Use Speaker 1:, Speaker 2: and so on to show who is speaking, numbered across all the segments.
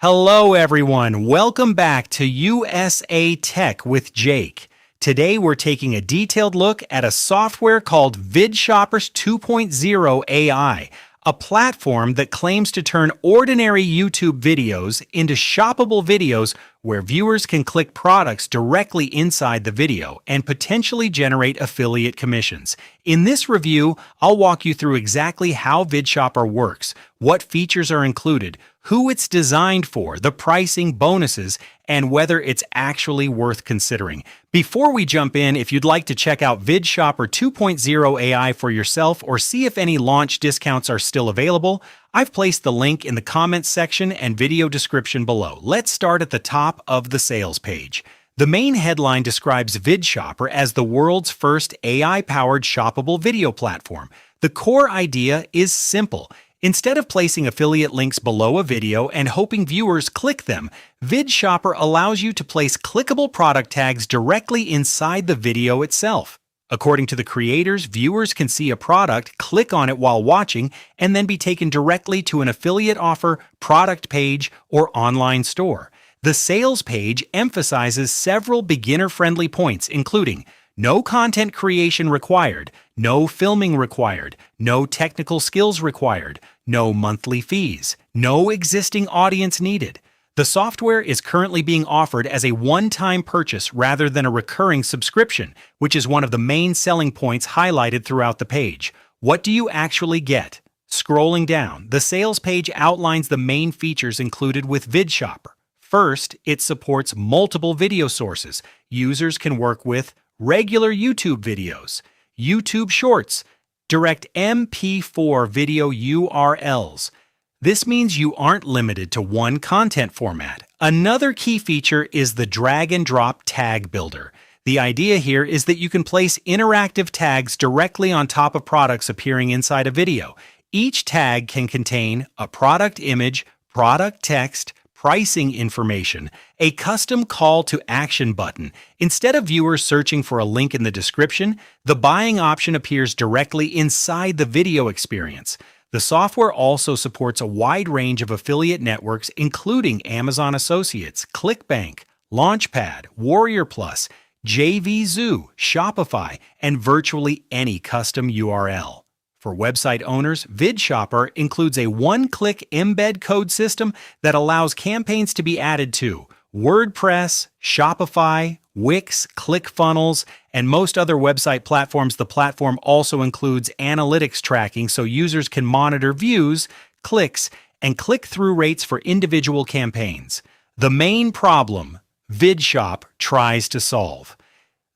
Speaker 1: Hello everyone, welcome back to USA Tech with Jake. Today we're taking a detailed look at a software called VidShopr 2.0 AI, a platform that claims to turn ordinary YouTube videos into shoppable videos where viewers can click products directly inside the video and potentially generate affiliate commissions. In this review, I'll walk you through exactly how VidShopr works, what features are included, who it's designed for, the pricing, bonuses, and whether it's actually worth considering. Before we jump in, if you'd like to check out VidShopr 2.0 AI for yourself or see if any launch discounts are still available, I've placed the link in the comments section and video description below. Let's start at the top of the sales page. The main headline describes VidShopr as the world's first AI-powered shoppable video platform. The core idea is simple. Instead of placing affiliate links below a video and hoping viewers click them, VidShopr allows you to place clickable product tags directly inside the video itself. According to the creators, viewers can see a product, click on it while watching, and then be taken directly to an affiliate offer, product page, or online store. The sales page emphasizes several beginner-friendly points, including no content creation required, no filming required, no technical skills required, no monthly fees, no existing audience needed. The software is currently being offered as a one-time purchase rather than a recurring subscription, which is one of the main selling points highlighted throughout the page. What do you actually get? Scrolling down, the sales page outlines the main features included with VidShopr. First, it supports multiple video sources. Users can work with regular YouTube videos, YouTube Shorts, direct MP4 video URLs. This means you aren't limited to one content format. Another key feature is the drag and drop tag builder. The idea here is that you can place interactive tags directly on top of products appearing inside a video. Each tag can contain a product image, product text, pricing information, a custom call to action button. Instead of viewers searching for a link in the description, the buying option appears directly inside the video experience. The software also supports a wide range of affiliate networks, including Amazon Associates, ClickBank, Launchpad, Warrior Plus, JVZoo, Shopify, and virtually any custom URL. For website owners, VidShopr includes a one-click embed code system that allows campaigns to be added to WordPress, Shopify, Wix, ClickFunnels, and most other website platforms. The platform also includes analytics tracking so users can monitor views, clicks, and click-through rates for individual campaigns. The main problem VidShopr tries to solve.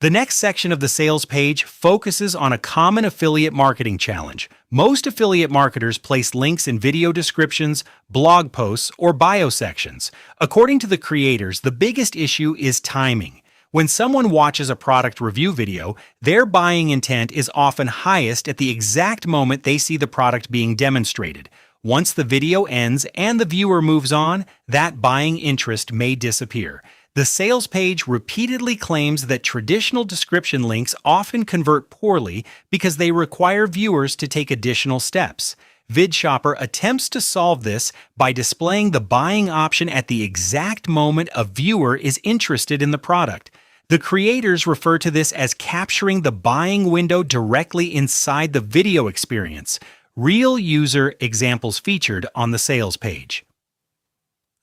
Speaker 1: The next section of the sales page focuses on a common affiliate marketing challenge. Most affiliate marketers place links in video descriptions, blog posts, or bio sections. According to the creators, the biggest issue is timing. When someone watches a product review video, their buying intent is often highest at the exact moment they see the product being demonstrated. Once the video ends and the viewer moves on, that buying interest may disappear. The sales page repeatedly claims that traditional description links often convert poorly because they require viewers to take additional steps. VidShopr attempts to solve this by displaying the buying option at the exact moment a viewer is interested in the product. The creators refer to this as capturing the buying window directly inside the video experience. Real user examples featured on the sales page.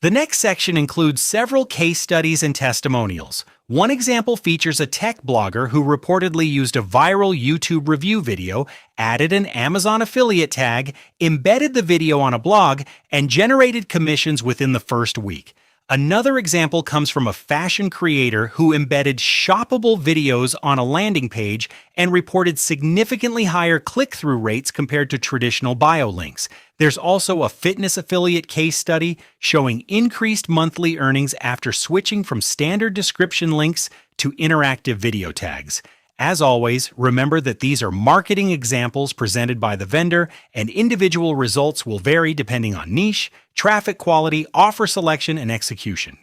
Speaker 1: The next section includes several case studies and testimonials. One example features a tech blogger who reportedly used a viral YouTube review video, added an Amazon affiliate tag, embedded the video on a blog, and generated commissions within the first week. Another example comes from a fashion creator who embedded shoppable videos on a landing page and reported significantly higher click-through rates compared to traditional bio links. There's also a fitness affiliate case study showing increased monthly earnings after switching from standard description links to interactive video tags. As always, remember that these are marketing examples presented by the vendor, and individual results will vary depending on niche, traffic quality, offer selection, and execution.